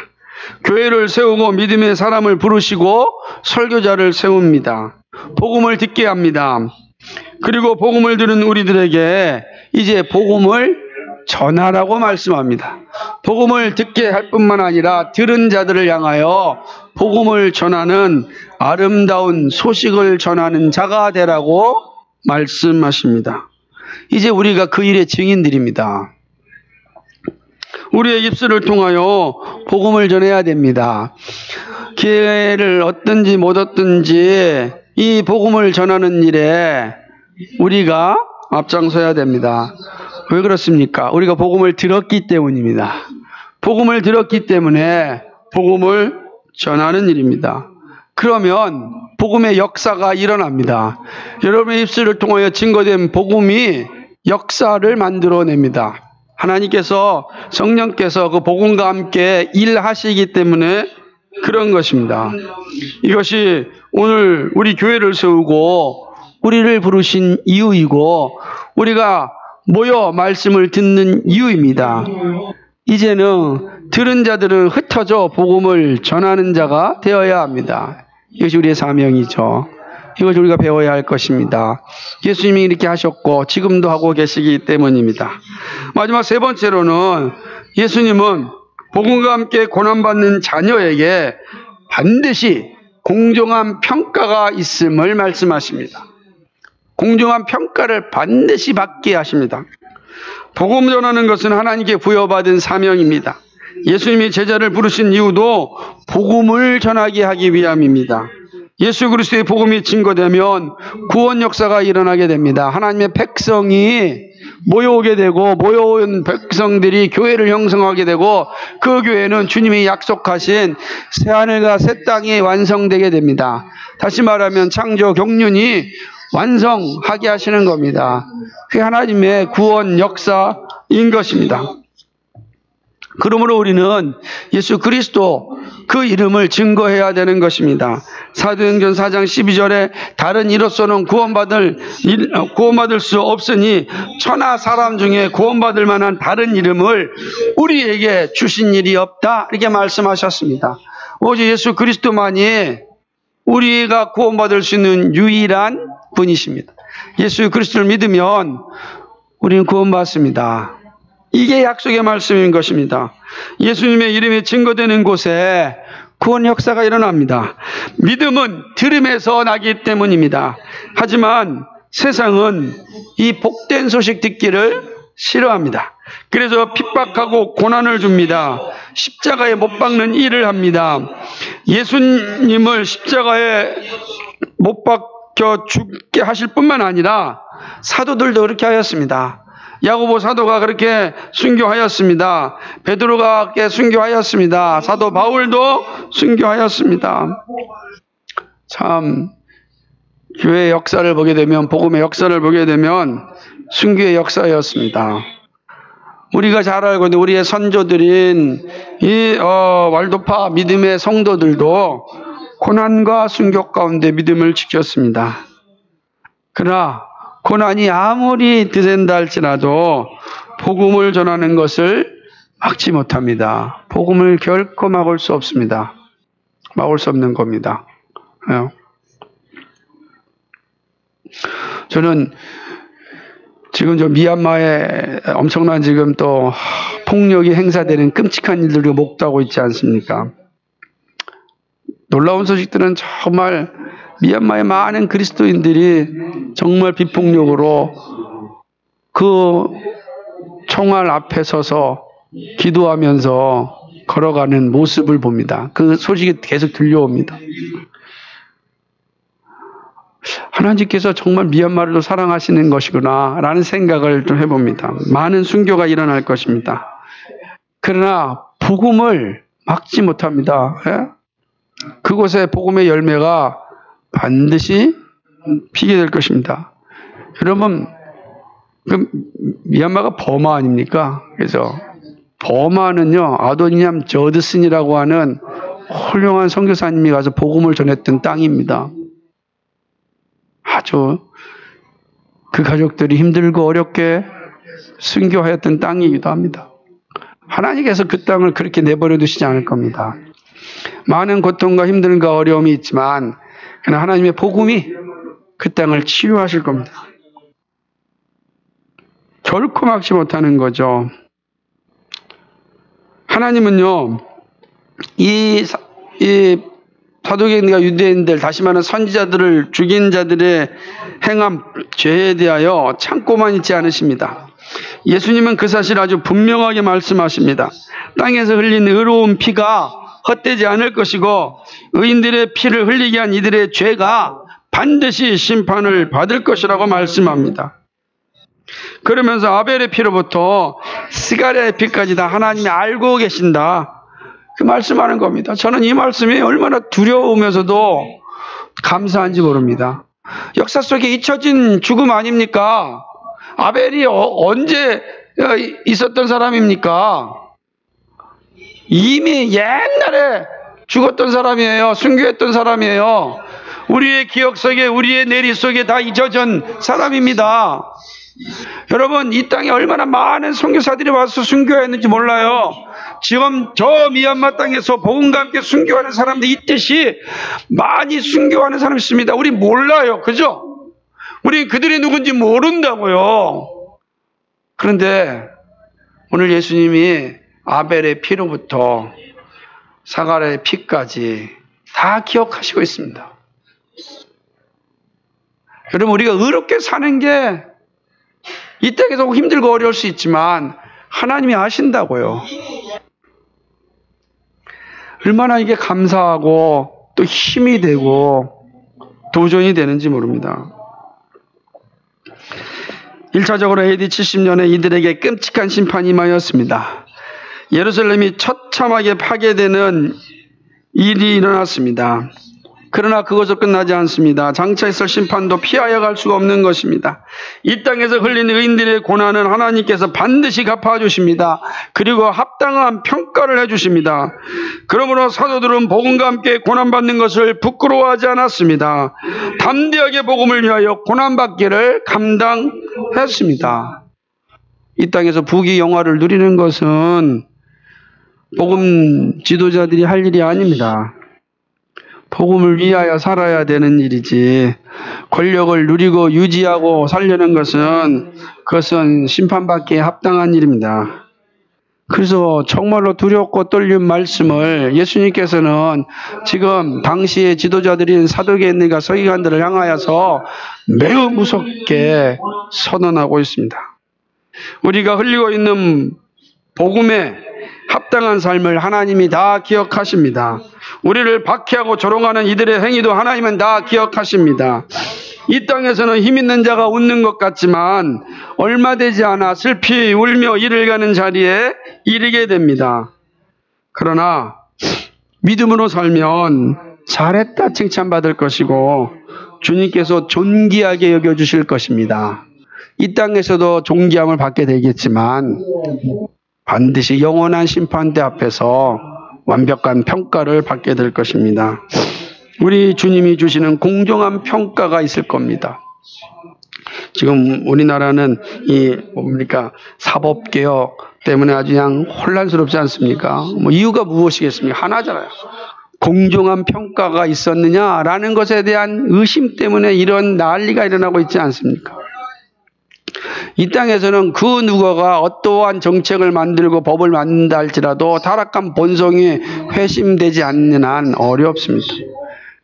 교회를 세우고 믿음의 사람을 부르시고 설교자를 세웁니다. 복음을 듣게 합니다. 그리고 복음을 들은 우리들에게 이제 복음을 전하라고 말씀합니다. 복음을 듣게 할 뿐만 아니라 들은 자들을 향하여 복음을 전하는 아름다운 소식을 전하는 자가 되라고 말씀하십니다. 이제 우리가 그 일의 증인들입니다. 우리의 입술을 통하여 복음을 전해야 됩니다. 기회를 얻든지 못 얻든지 이 복음을 전하는 일에 우리가 앞장서야 됩니다. 왜 그렇습니까? 우리가 복음을 들었기 때문입니다. 복음을 들었기 때문에 복음을 전하는 일입니다. 그러면 복음의 역사가 일어납니다. 여러분의 입술을 통하여 증거된 복음이 역사를 만들어냅니다. 하나님께서 성령께서 그 복음과 함께 일하시기 때문에 그런 것입니다. 이것이 오늘 우리 교회를 세우고 우리를 부르신 이유이고 우리가 모여 말씀을 듣는 이유입니다. 이제는 들은 자들은 흩어져 복음을 전하는 자가 되어야 합니다. 이것이 우리의 사명이죠. 이것을 우리가 배워야 할 것입니다. 예수님이 이렇게 하셨고 지금도 하고 계시기 때문입니다. 마지막 세 번째로는 예수님은 복음과 함께 고난받는 자녀에게 반드시 공정한 평가가 있음을 말씀하십니다. 공정한 평가를 반드시 받게 하십니다. 복음 전하는 것은 하나님께 부여받은 사명입니다. 예수님이 제자를 부르신 이유도 복음을 전하게 하기 위함입니다. 예수 그리스도의 복음이 증거되면 구원 역사가 일어나게 됩니다. 하나님의 백성이 모여오게 되고 모여온 백성들이 교회를 형성하게 되고 그 교회는 주님이 약속하신 새하늘과 새 땅이 완성되게 됩니다. 다시 말하면 창조 경륜이 완성하게 하시는 겁니다. 그게 하나님의 구원 역사인 것입니다. 그러므로 우리는 예수 그리스도 그 이름을 증거해야 되는 것입니다. 사도행전 4장 12절에 다른 이로서는 구원받을 수 없으니 천하 사람 중에 구원받을 만한 다른 이름을 우리에게 주신 일이 없다 이렇게 말씀하셨습니다. 오직 예수 그리스도만이 우리가 구원받을 수 있는 유일한 분이십니다. 예수 그리스도를 믿으면 우리는 구원받습니다. 이게 약속의 말씀인 것입니다. 예수님의 이름이 증거되는 곳에 구원 역사가 일어납니다. 믿음은 들음에서 나기 때문입니다. 하지만 세상은 이 복된 소식 듣기를 싫어합니다. 그래서 핍박하고 고난을 줍니다. 십자가에 못 박는 일을 합니다. 예수님을 십자가에 못 박혀 죽게 하실 뿐만 아니라 사도들도 그렇게 하였습니다. 야고보 사도가 그렇게 순교하였습니다. 베드로가 그렇게 순교하였습니다. 사도 바울도 순교하였습니다. 참 교회의 역사를 보게 되면, 복음의 역사를 보게 되면 순교의 역사였습니다. 우리가 잘 알고 있는 우리의 선조들인 이 왈도파 믿음의 성도들도 고난과 순교 가운데 믿음을 지켰습니다. 그러나 고난이 아무리 드센다 할지라도 복음을 전하는 것을 막지 못합니다. 복음을 결코 막을 수 없습니다. 막을 수 없는 겁니다. 저는 지금 저 미얀마에 엄청난 지금 또 폭력이 행사되는 끔찍한 일들을 목도하고 있지 않습니까? 놀라운 소식들은 정말 미얀마의 많은 그리스도인들이 정말 비폭력으로 그 총알 앞에 서서 기도하면서 걸어가는 모습을 봅니다. 그 소식이 계속 들려옵니다. 하나님께서 정말 미얀마를 사랑하시는 것이구나 라는 생각을 좀 해봅니다. 많은 순교가 일어날 것입니다. 그러나 복음을 막지 못합니다. 그곳에 복음의 열매가 반드시 피게 될 것입니다. 여러분, 그 미얀마가 버마 아닙니까? 그래서 버마는요, 아도니암 저드슨이라고 하는 훌륭한 선교사님이 가서 복음을 전했던 땅입니다. 아주 그 가족들이 힘들고 어렵게 순교하였던 땅이기도 합니다. 하나님께서 그 땅을 그렇게 내버려 두시지 않을 겁니다. 많은 고통과 힘듦과 어려움이 있지만 그러나 하나님의 복음이 그 땅을 치유하실 겁니다. 결코 막지 못하는 거죠. 하나님은요, 이 사도계인과 유대인들, 다시 말하는 선지자들을 죽인 자들의 행한 죄에 대하여 참고만 있지 않으십니다. 예수님은 그 사실을 아주 분명하게 말씀하십니다. 땅에서 흘린 의로운 피가 헛되지 않을 것이고 의인들의 피를 흘리게 한 이들의 죄가 반드시 심판을 받을 것이라고 말씀합니다. 그러면서 아벨의 피로부터 스가랴의 피까지 다 하나님이 알고 계신다. 그 말씀하는 겁니다. 저는 이 말씀이 얼마나 두려우면서도 감사한지 모릅니다. 역사 속에 잊혀진 죽음 아닙니까? 아벨이 언제 있었던 사람입니까? 이미 옛날에 죽었던 사람이에요. 순교했던 사람이에요. 우리의 기억 속에, 우리의 내리 속에 다 잊어진 사람입니다. 여러분, 이 땅에 얼마나 많은 선교사들이 와서 순교했는지 몰라요. 지금 저 미얀마 땅에서 복음과 함께 순교하는 사람들이 있듯이 많이 순교하는 사람이 있습니다. 우리 몰라요. 그죠? 우리 그들이 누군지 모른다고요. 그런데 오늘 예수님이 아벨의 피로부터 사가랴의 피까지 다 기억하시고 있습니다. 여러분, 우리가 의롭게 사는 게 이 땅에서 힘들고 어려울 수 있지만 하나님이 아신다고요. 얼마나 이게 감사하고 또 힘이 되고 도전이 되는지 모릅니다. 1차적으로 AD 70년에 이들에게 끔찍한 심판이 임하였습니다. 예루살렘이 처참하게 파괴되는 일이 일어났습니다. 그러나 그것으로 끝나지 않습니다. 장차 있을 심판도 피하여 갈 수가 없는 것입니다. 이 땅에서 흘린 의인들의 고난은 하나님께서 반드시 갚아주십니다. 그리고 합당한 평가를 해주십니다. 그러므로 사도들은 복음과 함께 고난받는 것을 부끄러워하지 않았습니다. 담대하게 복음을 위하여 고난받기를 감당했습니다. 이 땅에서 부귀 영화를 누리는 것은 복음 지도자들이 할 일이 아닙니다. 복음을 위하여 살아야 되는 일이지, 권력을 누리고 유지하고 살려는 그것은 심판받기에 합당한 일입니다. 그래서 정말로 두렵고 떨린 말씀을 예수님께서는 지금 당시의 지도자들인 사도계인들과 서기관들을 향하여서 매우 무섭게 선언하고 있습니다. 우리가 흘리고 있는 복음에 합당한 삶을 하나님이 다 기억하십니다. 우리를 박해하고 조롱하는 이들의 행위도 하나님은 다 기억하십니다. 이 땅에서는 힘 있는 자가 웃는 것 같지만 얼마 되지 않아 슬피 울며 이를 가는 자리에 이르게 됩니다. 그러나 믿음으로 살면 잘했다 칭찬받을 것이고 주님께서 존귀하게 여겨주실 것입니다. 이 땅에서도 존귀함을 받게 되겠지만 반드시 영원한 심판대 앞에서 완벽한 평가를 받게 될 것입니다. 우리 주님이 주시는 공정한 평가가 있을 겁니다. 지금 우리나라는 사법개혁 때문에 아주 그냥 혼란스럽지 않습니까? 이유가 무엇이겠습니까? 하나잖아요. 공정한 평가가 있었느냐라는 것에 대한 의심 때문에 이런 난리가 일어나고 있지 않습니까? 이 땅에서는 그 누구가 어떠한 정책을 만들고 법을 만든다 할지라도 타락한 본성이 회심되지 않는 한 어렵습니다.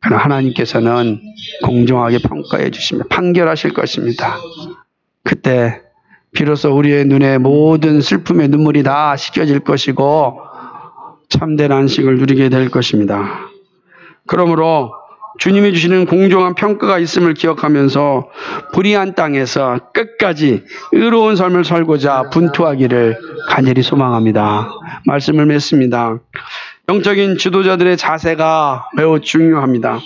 그러나 하나님께서는 공정하게 평가해 주시며 판결하실 것입니다. 그때 비로소 우리의 눈에 모든 슬픔의 눈물이 다 씻겨질 것이고 참된 안식을 누리게 될 것입니다. 그러므로 주님이 주시는 공정한 평가가 있음을 기억하면서 불의한 땅에서 끝까지 의로운 삶을 살고자 분투하기를 간절히 소망합니다. 말씀을 맺습니다. 영적인 지도자들의 자세가 매우 중요합니다.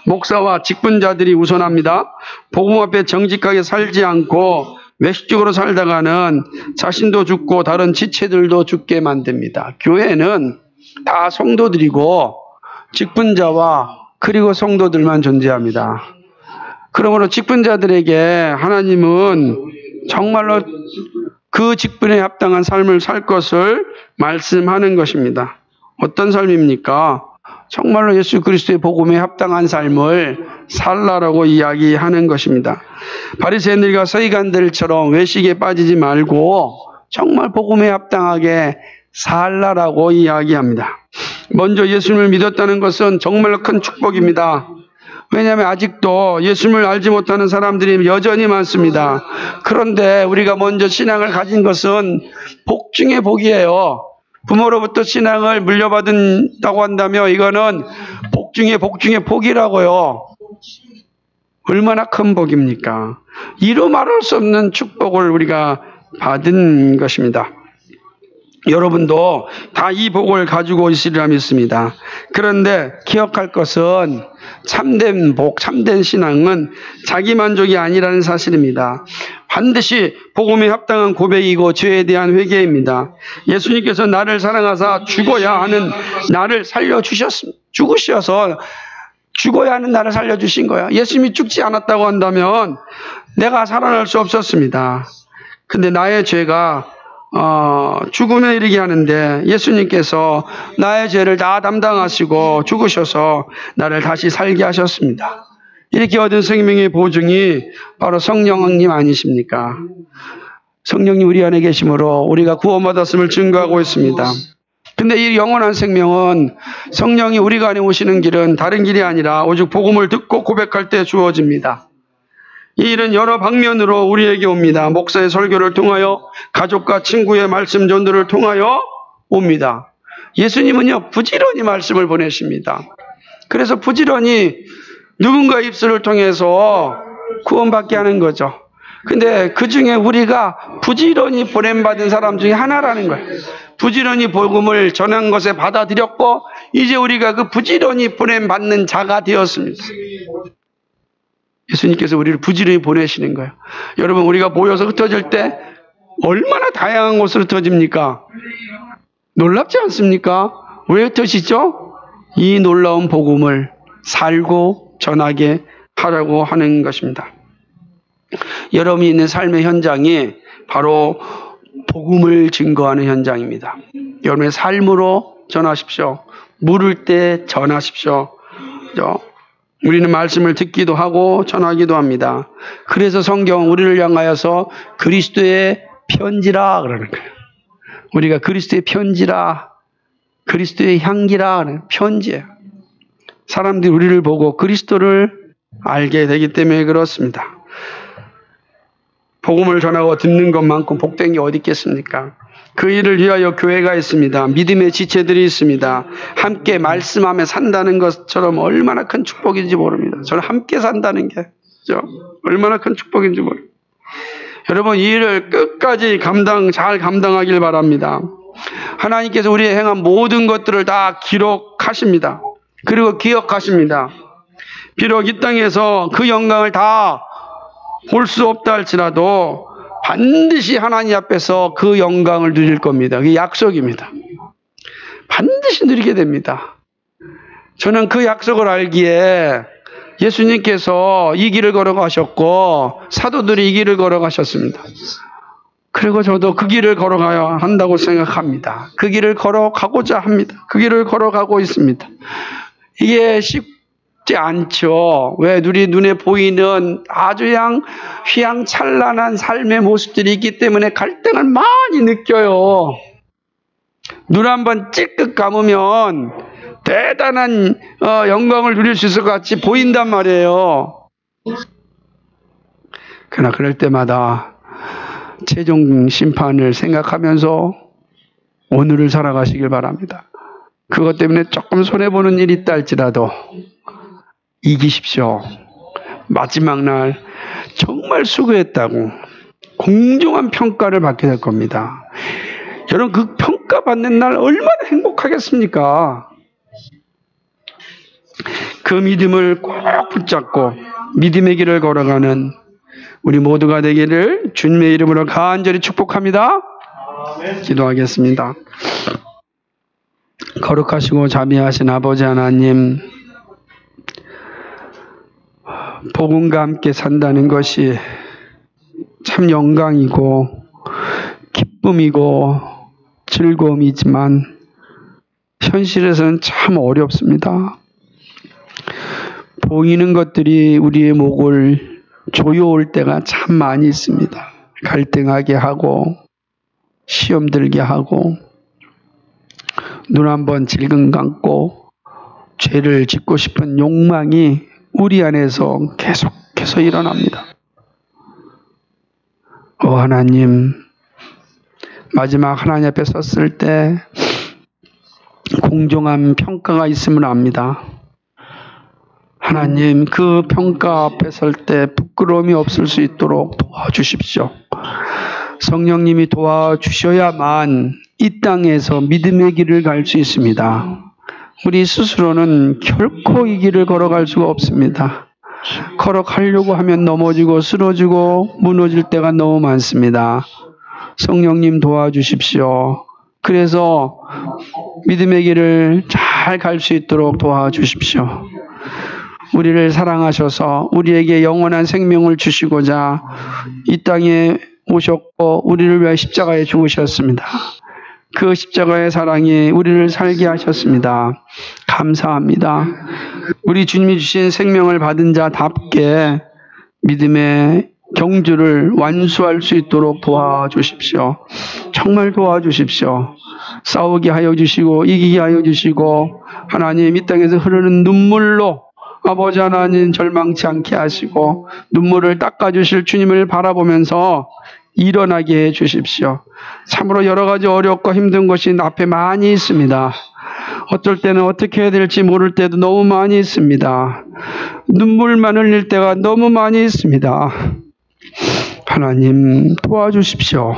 목사와 직분자들이 우선합니다. 복음 앞에 정직하게 살지 않고 외식적으로 살다가는 자신도 죽고 다른 지체들도 죽게 만듭니다. 교회는 다 성도들이고 직분자와 그리고 성도들만 존재합니다. 그러므로 직분자들에게 하나님은 정말로 그 직분에 합당한 삶을 살 것을 말씀하는 것입니다. 어떤 삶입니까? 정말로 예수 그리스도의 복음에 합당한 삶을 살라라고 이야기하는 것입니다. 바리새인들과 서기관들처럼 외식에 빠지지 말고 정말 복음에 합당하게 살라라고 이야기합니다. 먼저 예수님을 믿었다는 것은 정말로 큰 축복입니다. 왜냐하면 아직도 예수님을 알지 못하는 사람들이 여전히 많습니다. 그런데 우리가 먼저 신앙을 가진 것은 복 중의 복이에요. 부모로부터 신앙을 물려받은다고 한다면 이거는 복 중에 복이라고요. 얼마나 큰 복입니까? 이루 말할 수 없는 축복을 우리가 받은 것입니다. 여러분도 다 이 복을 가지고 있으리라 믿습니다. 그런데 기억할 것은 참된 복, 참된 신앙은 자기 만족이 아니라는 사실입니다. 반드시 복음에 합당한 고백이고 죄에 대한 회개입니다. 예수님께서 나를 사랑하사 죽어야 하는 나를 살려주셨습니다. 죽으셔서 죽어야 하는 나를 살려주신 거야. 예수님이 죽지 않았다고 한다면 내가 살아날 수 없었습니다. 근데 나의 죄가 죽음에 이르게 하는데 예수님께서 나의 죄를 다 담당하시고 죽으셔서 나를 다시 살게 하셨습니다. 이렇게 얻은 생명의 보증이 바로 성령님 아니십니까? 성령님 우리 안에 계심으로 우리가 구원받았음을 증거하고 있습니다. 근데 이 영원한 생명은 성령이 우리가 안에 오시는 길은 다른 길이 아니라 오직 복음을 듣고 고백할 때 주어집니다. 이 일은 여러 방면으로 우리에게 옵니다. 목사의 설교를 통하여 가족과 친구의 말씀 전도를 통하여 옵니다. 예수님은요 부지런히 말씀을 보내십니다. 그래서 부지런히 누군가 입술을 통해서 구원받게 하는 거죠. 근데 그 중에 우리가 부지런히 보냄받은 사람 중에 하나라는 거예요. 부지런히 복음을 전한 것에 받아들였고 이제 우리가 그 부지런히 보냄받는 자가 되었습니다. 예수님께서 우리를 부지런히 보내시는 거예요. 여러분 우리가 모여서 흩어질 때 얼마나 다양한 곳으로 흩어집니까? 놀랍지 않습니까? 왜 흩어지죠? 이 놀라운 복음을 살고 전하게 하라고 하는 것입니다. 여러분이 있는 삶의 현장이 바로 복음을 증거하는 현장입니다. 여러분의 삶으로 전하십시오. 물을 때 전하십시오. 그죠? 우리는 말씀을 듣기도 하고 전하기도 합니다. 그래서 성경은 우리를 향하여서 그리스도의 편지라 그러는 거예요. 우리가 그리스도의 편지라, 그리스도의 향기라 하는 편지예요. 사람들이 우리를 보고 그리스도를 알게 되기 때문에 그렇습니다. 복음을 전하고 듣는 것만큼 복된 게 어디 있겠습니까? 그 일을 위하여 교회가 있습니다. 믿음의 지체들이 있습니다. 함께 말씀하며 산다는 것처럼 얼마나 큰 축복인지 모릅니다. 저는 함께 산다는 게 그죠? 얼마나 큰 축복인지 모릅니다. 여러분, 이 일을 끝까지 잘 감당하길 바랍니다. 하나님께서 우리의 행한 모든 것들을 다 기록하십니다. 그리고 기억하십니다. 비록 이 땅에서 그 영광을 다 볼 수 없다 할지라도 반드시 하나님 앞에서 그 영광을 누릴 겁니다. 그게 약속입니다. 반드시 누리게 됩니다. 저는 그 약속을 알기에 예수님께서 이 길을 걸어가셨고 사도들이 이 길을 걸어가셨습니다. 그리고 저도 그 길을 걸어가야 한다고 생각합니다. 그 길을 걸어가고자 합니다. 그 길을 걸어가고 있습니다. 이게 쉽지 않죠. 왜? 우리 눈에 보이는 아주 휘황찬란한 삶의 모습들이 있기 때문에 갈등을 많이 느껴요. 눈 한번 찔끗 감으면 대단한 영광을 누릴 수 있을 것 같이 보인단 말이에요. 그러나 그럴 때마다 최종 심판을 생각하면서 오늘을 살아가시길 바랍니다. 그것 때문에 조금 손해보는 일이 있다 할지라도 이기십시오. 마지막 날 정말 수고했다고 공정한 평가를 받게 될 겁니다. 여러분, 그 평가받는 날 얼마나 행복하겠습니까? 그 믿음을 꼭 붙잡고 믿음의 길을 걸어가는 우리 모두가 되기를 주님의 이름으로 간절히 축복합니다. 기도하겠습니다. 거룩하시고 자비하신 아버지 하나님, 복음과 함께 산다는 것이 참 영광이고 기쁨이고 즐거움이지만 현실에서는 참 어렵습니다. 보이는 것들이 우리의 목을 조여올 때가 참 많이 있습니다. 갈등하게 하고 시험 들게 하고 눈 한번 질끈 감고 죄를 짓고 싶은 욕망이 우리 안에서 계속해서 일어납니다. 하나님, 마지막 하나님 앞에 섰을 때 공정한 평가가 있음을 압니다. 하나님, 그 평가 앞에 설 때 부끄러움이 없을 수 있도록 도와주십시오. 성령님이 도와주셔야만 이 땅에서 믿음의 길을 갈 수 있습니다. 우리 스스로는 결코 이 길을 걸어갈 수가 없습니다. 걸어가려고 하면 넘어지고 쓰러지고 무너질 때가 너무 많습니다. 성령님 도와주십시오. 그래서 믿음의 길을 잘 갈 수 있도록 도와주십시오. 우리를 사랑하셔서 우리에게 영원한 생명을 주시고자 이 땅에 오셨고 우리를 위해 십자가에 죽으셨습니다. 그 십자가의 사랑이 우리를 살게 하셨습니다. 감사합니다. 우리 주님이 주신 생명을 받은 자답게 믿음의 경주를 완수할 수 있도록 도와주십시오. 정말 도와주십시오. 싸우게 하여 주시고 이기게 하여 주시고 하나님, 이 땅에서 흐르는 눈물로 아버지 하나님 절망치 않게 하시고 눈물을 닦아주실 주님을 바라보면서 일어나게 해 주십시오. 참으로 여러 가지 어렵고 힘든 것이 앞에 많이 있습니다. 어떨 때는 어떻게 해야 될지 모를 때도 너무 많이 있습니다. 눈물만 흘릴 때가 너무 많이 있습니다. 하나님 도와주십시오.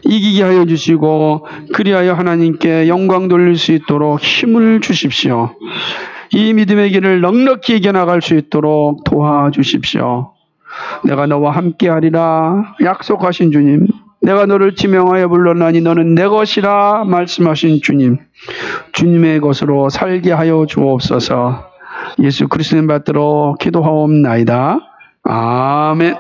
이기게 하여 주시고 그리하여 하나님께 영광 돌릴 수 있도록 힘을 주십시오. 이 믿음의 길을 넉넉히 이겨나갈 수 있도록 도와주십시오. 내가 너와 함께하리라 약속하신 주님, 내가 너를 지명하여 불렀나니 너는 내 것이라 말씀하신 주님, 주님의 것으로 살게 하여 주옵소서. 예수 그리스도님 받들어 기도하옵나이다. 아멘.